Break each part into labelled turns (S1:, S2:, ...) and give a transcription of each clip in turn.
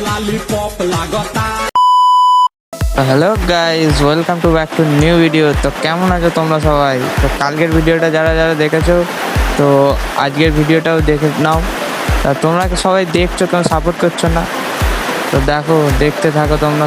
S1: Lollipop लागता।
S2: Hello guys, welcome to back to new video. তো কেমন আছো তোমরা সবাই? তো কালকের ভিডিওটা যারা যারা দেখেছো, তো আজকের ভিডিওটাও দেখে নাও। তা তোমরা সবাই দেখছো, তোমরা সাপোর্ট করছো না, তো দেখো, দেখতে থাকো তোমরা।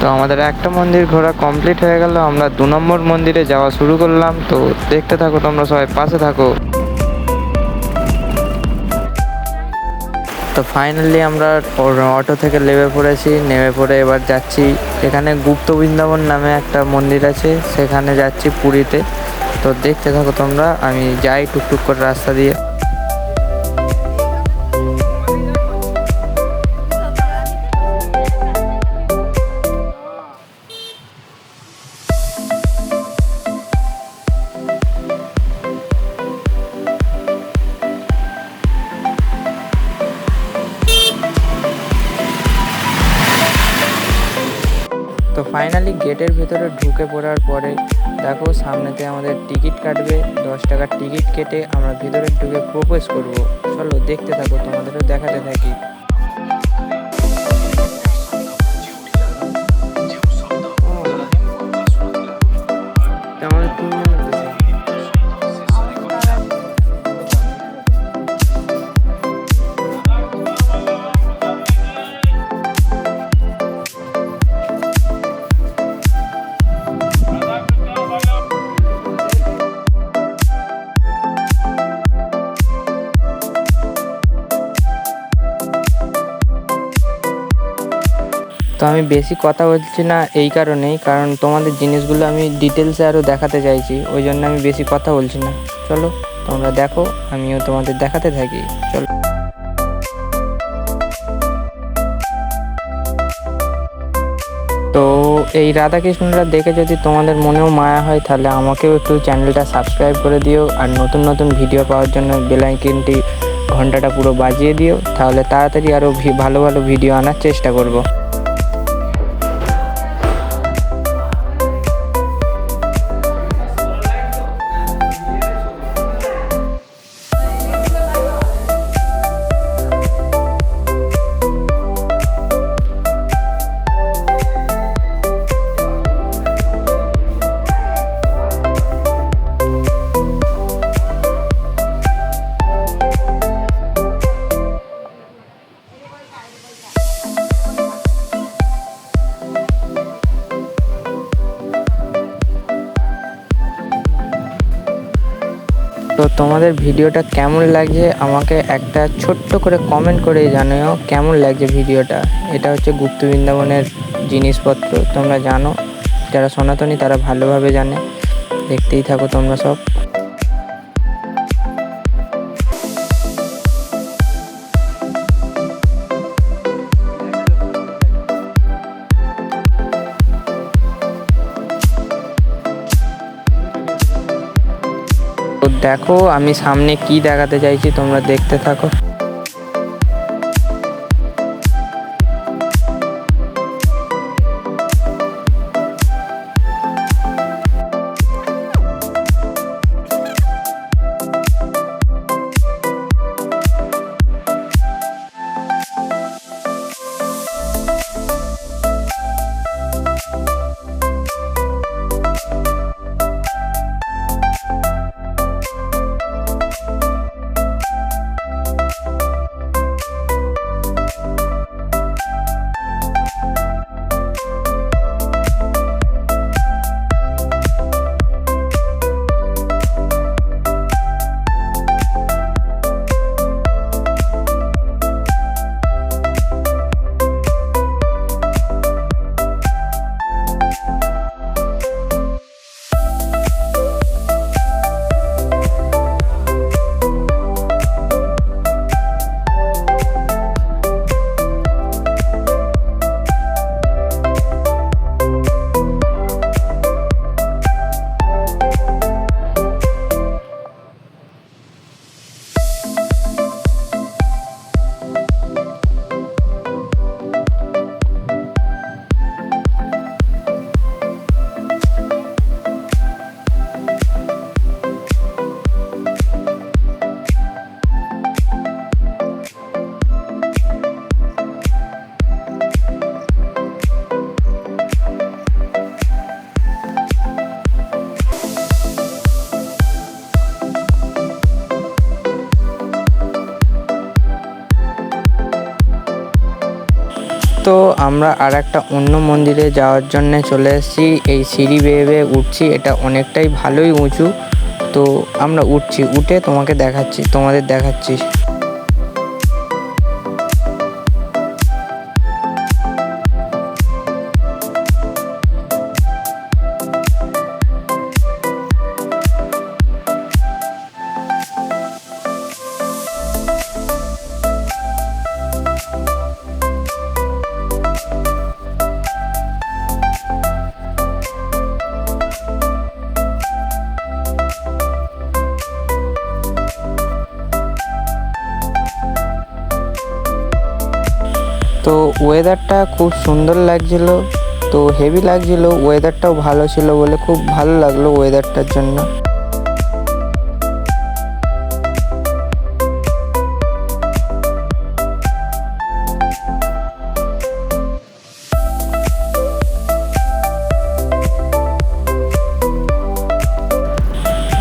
S2: তো আমাদের একটা মন্দির ঘোরা কমপ্লিট হয়ে গেল, আমরা 2 নম্বর মন্দিরে যাওয়া শুরু করলাম। তো দেখতে থাকো তোমরা সবাই, পাশে থাকো। তো ফাইনালি আমরা অটো থেকে নেমে পড়েছি, নেমে পড়ে এবার যাচ্ছি, এখানে গুপ্ত বৃন্দাবন নামে একটা মন্দির আছে, সেখানে যাচ্ছি পুরীতে। তো দেখতে থাকো তোমরা, আমি যাই টুকটুক করে রাস্তা দিয়ে। তো ফাইনালি গেটের ভেতরে ঢুকে পড়ার পরে দেখো, সামনেতে আমাদের টিকিট কাটবে, 10 টাকার টিকিট কেটে আমরা ভিতরে ঢুকে প্রবেশ করব। চলো দেখতে থাকো, তোমাদেরও দেখাতে থাকি। আমাদের 3 জন উঠেছে। তো আমি বেশি কথা বলছি না এই কারণেই, কারণ তোমাদের জিনিসগুলো আমি ডিটেলসে আরও দেখাতে চাইছি, ওই জন্য আমি বেশি কথা বলছি না। চলো তোমরা দেখো, আমিও তোমাদের দেখাতে থাকি। চলো। তো এই রাধাকৃষ্ণরা দেখে যদি তোমাদের মনেও মায়া হয়, তাহলে আমাকেও একটু চ্যানেলটা সাবস্ক্রাইব করে দিও, আর নতুন নতুন ভিডিও পাওয়ার জন্য বেল আইকনটি, ঘন্টাটা পুরো বাজিয়ে দিও, তাহলে তাড়াতাড়ি আরও ভালো ভালো ভিডিও আনার চেষ্টা করব। তো তোমাদের ভিডিওটা কেমন লাগছে আমাকে একটা ছোট্ট করে কমেন্ট করে জানিও, কেমন লাগছে ভিডিওটা। এটা হচ্ছে গুপ্ত বৃন্দাবনের জিনিসপত্র, তোমরা জানো, যারা সনাতনী তারা ভালোভাবে জানে। দেখতেই থাকো তোমরা সব। তো দেখো আমি সামনে কি দেখাতে চাইছি, তোমরা দেখতে থাকো। তো আমরা আর একটা অন্য মন্দিরে যাওয়ার জন্য চলে এসেছি। এই সিঁড়ি বেয়ে বেয়ে উঠছি, এটা অনেকটাই ভালোই উঁচু। তো আমরা উঠছি, উঠে তোমাদের দেখাচ্ছি। তো ওয়েদারটা খুব সুন্দর লাগছিল, তো হেভি লাগছিল, ওয়েদারটাও ভালো ছিল বলে খুব ভালো লাগলো ওয়েদারটার জন্য।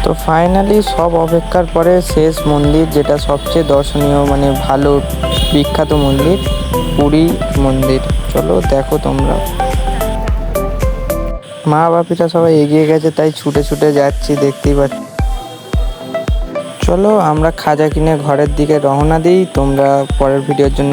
S2: তো ফাইনালি সব অপেক্ষার পরে শেষ মন্দির, যেটা সবচেয়ে দর্শনীয় মানে ভালো বিখ্যাত মন্দির, পুরী মন্দির। চলো দেখো তোমরা। মা বাপিরা সবাই এগিয়ে গেছে, তাই ছুটে ছুটে যাচ্ছি, দেখতেই পাচ্ছ। চলো আমরা খাজা কিনে ঘরের দিকে রওনা দিই। তোমরা পরের ভিডিওর জন্য